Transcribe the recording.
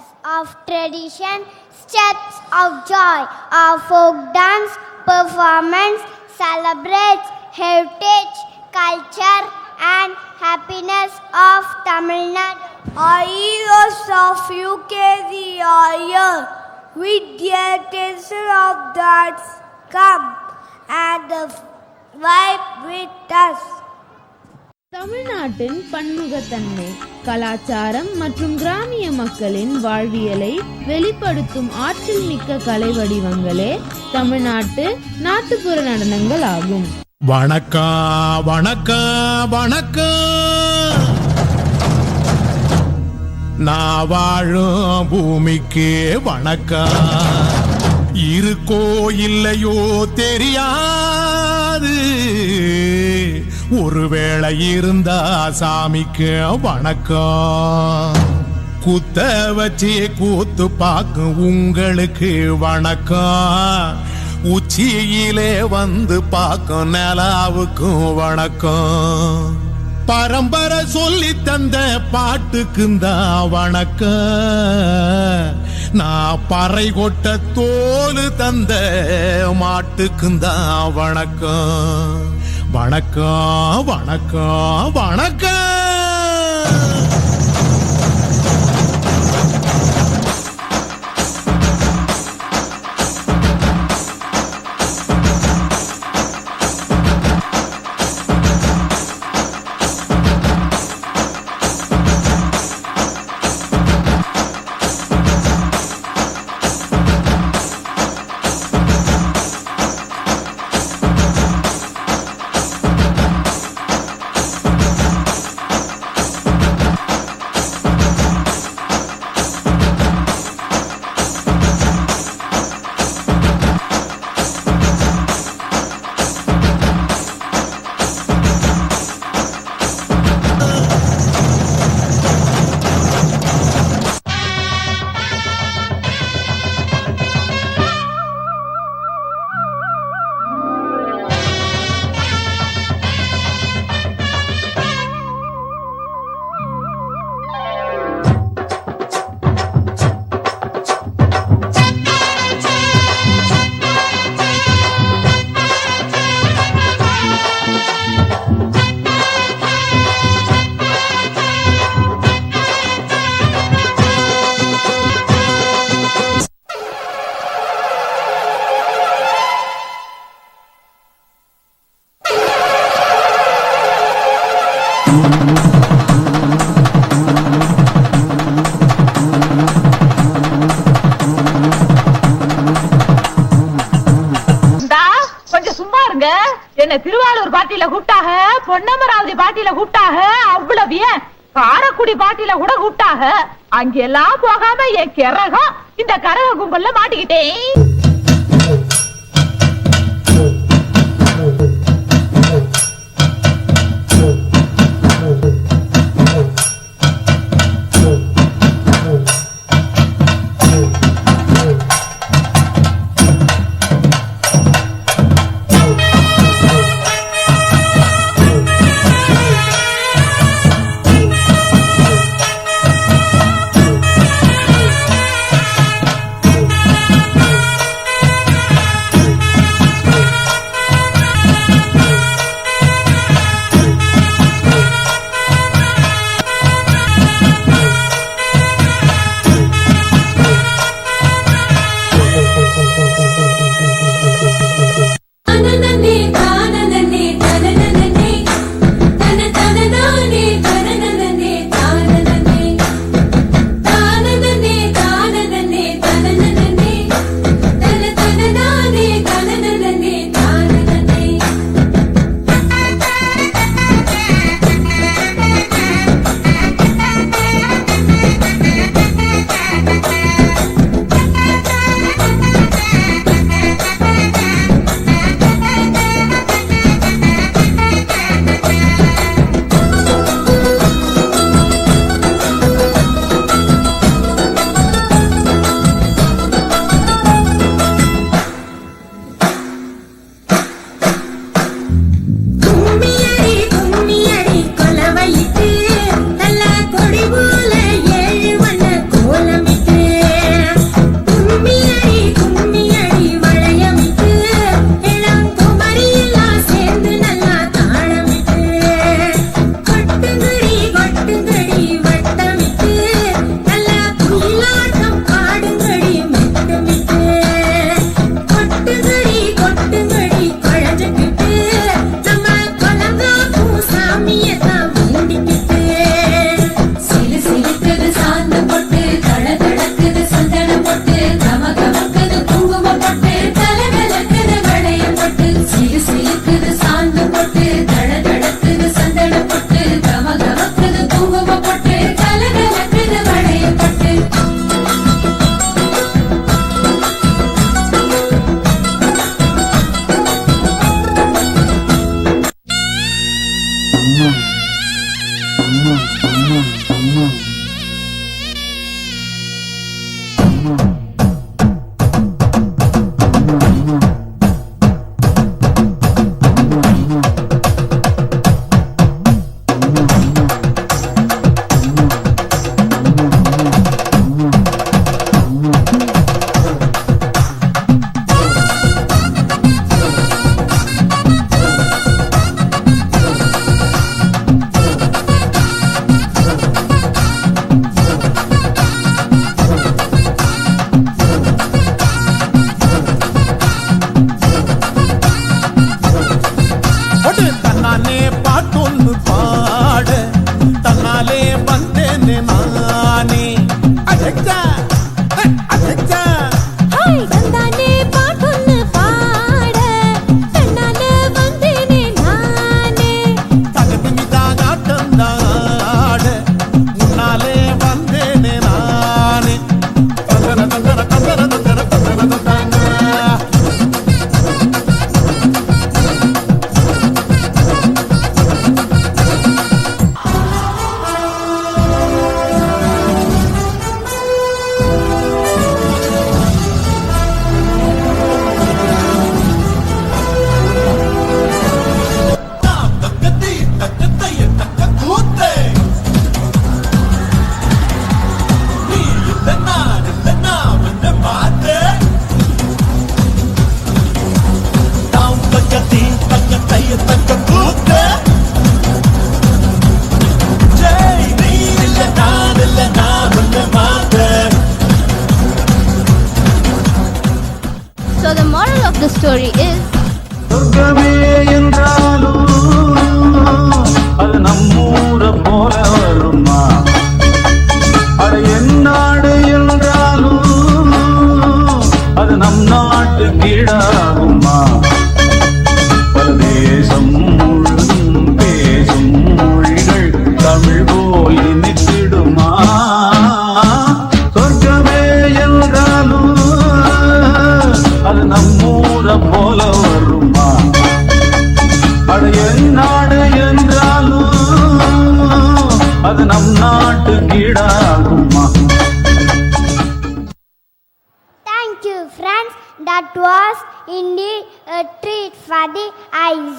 colors of tradition, steps of joy. Our folk dance performance celebrates heritage, culture and happiness of Tamil Nadu. Our heroes of UKG are here with the attention of that come and vibe with us. தமிழ்நாட்டின் பன்முகத்தன்மை, கலாச்சாரம் மற்றும் கிராமிய மக்களின் வாழ்வியலை வெளிப்படுத்தும் ஆற்றல் மிக்க கலை வடிவங்களே தமிழ்நாட்டு நாட்டுப்புற நடனங்கள் ஆகும். வணக்கம் வணக்கம் வணக்கம். நான் வாழும் பூமிக்கு வணக்கம். இருக்கோ இல்லையோ தெரியாது, ஒருவேளை இருந்தா சாமிக்கு வணக்கம். குத்த வச்சு கூத்து பார்க்கும் உங்களுக்கு வணக்கம். உச்சியிலே வந்து பார்க்கும் நிலாவுக்கும் வணக்கம். பரம்பரை சொல்லி தந்த பாட்டுக்குந்தா வணக்கம். நான் பறை கொட்ட தோல் தந்த மாட்டுக்குந்தா வணக்கம். வணக்கம் வணக்கம் வணக்கம். என்ன திருவாரூர் பாட்டியில கூப்பிட்டாக, பொன்னமராவதி பாட்டியில கூப்பிட்டாக, அவ்வளவு ஏன் காரக்குடி பாட்டியில கூட கூப்பிட்டாக. அங்கெல்லாம் போகாம என் கிறகம் இந்த கரக கும்பல்ல மாட்டிக்கிட்டேன். So the moral of the story is சொர்க்கமே என்றாலும் அது நம்மூர போல வருமா அட எந்நாடு என்றாலும் அது நம் நாட்டு கீழாகுமா பரதேசம் முழுதும் பேசும் மொழிகள் தமிழ் போல் இனித்திடுமா சொர்க்கமே என்றாலும் அது நம்மூர போல வருமா அட எந்நாடு என்றாலும் அது நம் நாட்டு கீழாகுமா. Thank you, friends. That was indeed a treat for the eyes.